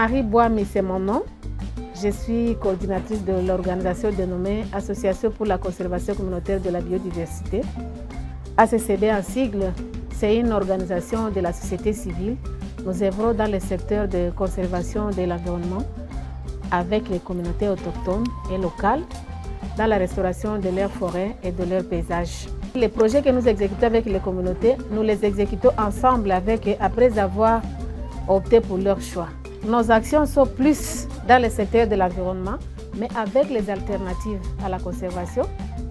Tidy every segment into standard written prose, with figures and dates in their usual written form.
Marie Boami, c'est mon nom. Je suis coordinatrice de l'organisation dénommée Association pour la conservation communautaire de la biodiversité. ACCB en sigle, c'est une organisation de la société civile. Nous œuvrons dans le secteur de conservation de l'environnement avec les communautés autochtones et locales dans la restauration de leurs forêts et de leurs paysages. Les projets que nous exécutons avec les communautés, nous les exécutons ensemble avec eux après avoir opté pour leur choix. Nos actions sont plus dans le secteur de l'environnement, mais avec les alternatives à la conservation.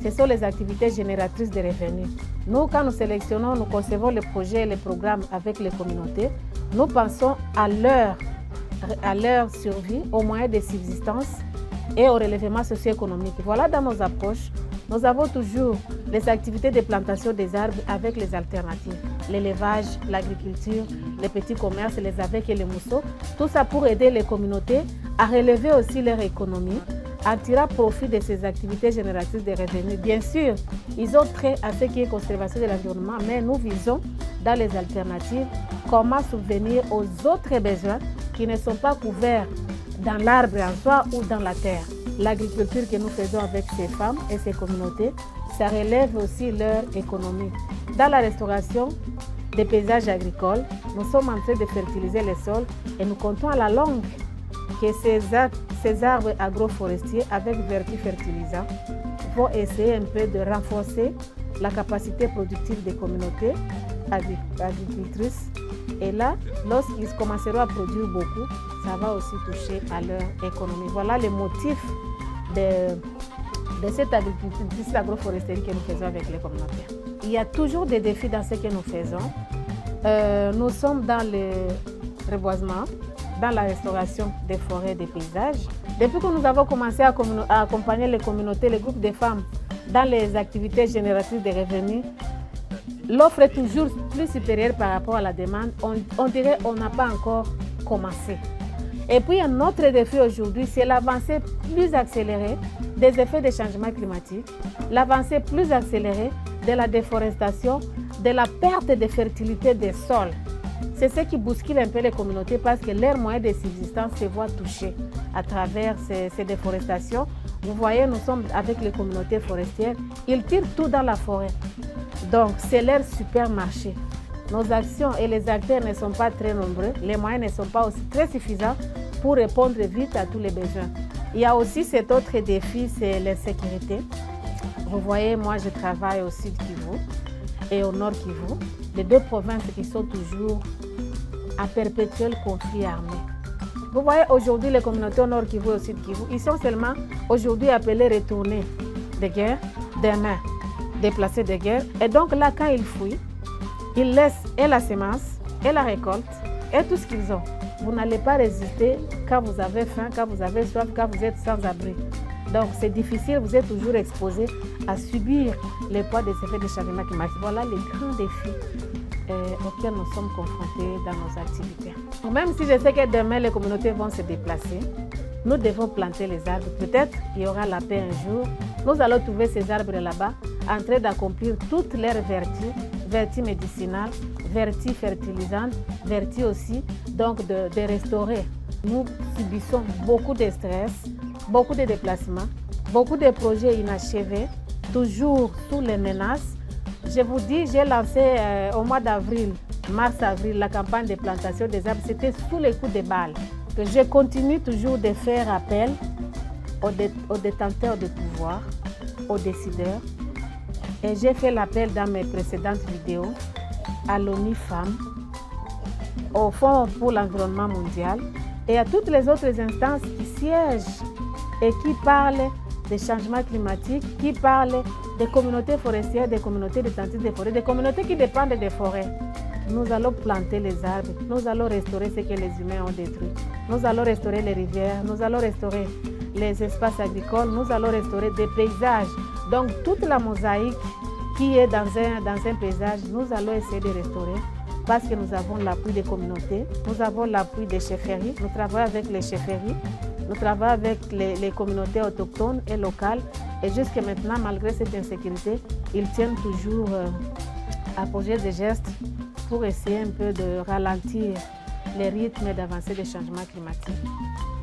Ce sont les activités génératrices de revenus. Nous, quand nous sélectionnons, nous concevons les projets et les programmes avec les communautés. Nous pensons à leur survie, aux moyens de subsistance et au relèvement socio-économique. Voilà dans nos approches. Nous avons toujours les activités de plantation des arbres avec les alternatives. L'élevage, l'agriculture, les petits commerces, les abeilles et les mousseaux. Tout ça pour aider les communautés à relever aussi leur économie, à tirer profit de ces activités génératrices de revenus. Bien sûr, ils ont trait à ce qui est conservation de l'environnement, mais nous visons dans les alternatives comment subvenir aux autres besoins qui ne sont pas couverts dans l'arbre en soi ou dans la terre. L'agriculture que nous faisons avec ces femmes et ces communautés, ça relève aussi leur économie. Dans la restauration des paysages agricoles, nous sommes en train de fertiliser les sols et nous comptons à la longue que ces arbres agroforestiers avec vertus fertilisants vont essayer un peu de renforcer la capacité productive des communautés agricultrices. Et là, lorsqu'ils commenceront à produire beaucoup, ça va aussi toucher à leur économie. Voilà les motifs de cette agriculture, de cette agroforesterie que nous faisons avec les communautés. Il y a toujours des défis dans ce que nous faisons. Nous sommes dans le reboisement, dans la restauration des forêts et des paysages. Depuis que nous avons commencé à accompagner les communautés, les groupes de femmes dans les activités génératrices de revenus, l'offre est toujours plus supérieure par rapport à la demande. On dirait qu'on n'a pas encore commencé. Et puis un autre défi aujourd'hui, c'est l'avancée plus accélérée des effets des changements climatiques, l'avancée plus accélérée de la déforestation, de la perte de fertilité des sols. C'est ce qui bouscule un peu les communautés parce que leurs moyens de subsistance se voient touchés à travers ces déforestations. Vous voyez, nous sommes avec les communautés forestières, ils tirent tout dans la forêt. Donc, c'est leur supermarché. Nos actions et les acteurs ne sont pas très nombreux, les moyens ne sont pas aussi très suffisants pour répondre vite à tous les besoins. Il y a aussi cet autre défi, c'est l'insécurité. Vous voyez, moi je travaille au sud Kivu et au nord Kivu, les deux provinces qui sont toujours à perpétuel conflit armé. Vous voyez, aujourd'hui, les communautés au nord Kivu et au sud Kivu, ils sont seulement aujourd'hui appelés retournés de guerre, demain déplacés de guerre. Et donc là, quand ils fuient, ils laissent et la semence, et la récolte, et tout ce qu'ils ont. Vous n'allez pas résister quand vous avez faim, quand vous avez soif, quand vous êtes sans abri. Donc c'est difficile, vous êtes toujours exposé à subir les poids des effets des changements climatiques. Voilà les grands défis auxquels nous sommes confrontés dans nos activités. Même si je sais que demain les communautés vont se déplacer, nous devons planter les arbres. Peut-être il y aura la paix un jour. Nous allons trouver ces arbres là-bas en train d'accomplir toutes leurs vertus médicinales, vertus fertilisantes, vertus aussi donc de restaurer. Nous subissons beaucoup de stress, beaucoup de déplacements, beaucoup de projets inachevés, toujours sous les menaces. Je vous dis, j'ai lancé au mois d'avril, mars-avril, la campagne de plantation des arbres. C'était sous les coups de balles. Je continue toujours de faire appel aux détenteurs de pouvoir, aux décideurs. Et j'ai fait l'appel dans mes précédentes vidéos à l'ONU Femmes, au Fonds pour l'environnement mondial et à toutes les autres instances qui siègent et qui parlent des changements climatiques, qui parlent des communautés forestières, des communautés détentrices des forêts, des communautés qui dépendent des forêts. Nous allons planter les arbres, nous allons restaurer ce que les humains ont détruit. Nous allons restaurer les rivières, nous allons restaurer les espaces agricoles, nous allons restaurer des paysages. Donc toute la mosaïque qui est dans un paysage, nous allons essayer de restaurer parce que nous avons l'appui des communautés, nous avons l'appui des chefferies, nous travaillons avec les chefferies, nous travaillons avec les communautés autochtones et locales. Et jusqu'à maintenant, malgré cette insécurité, ils tiennent toujours à poser des gestes pour essayer un peu de ralentir les rythmes d'avancée des changements climatiques.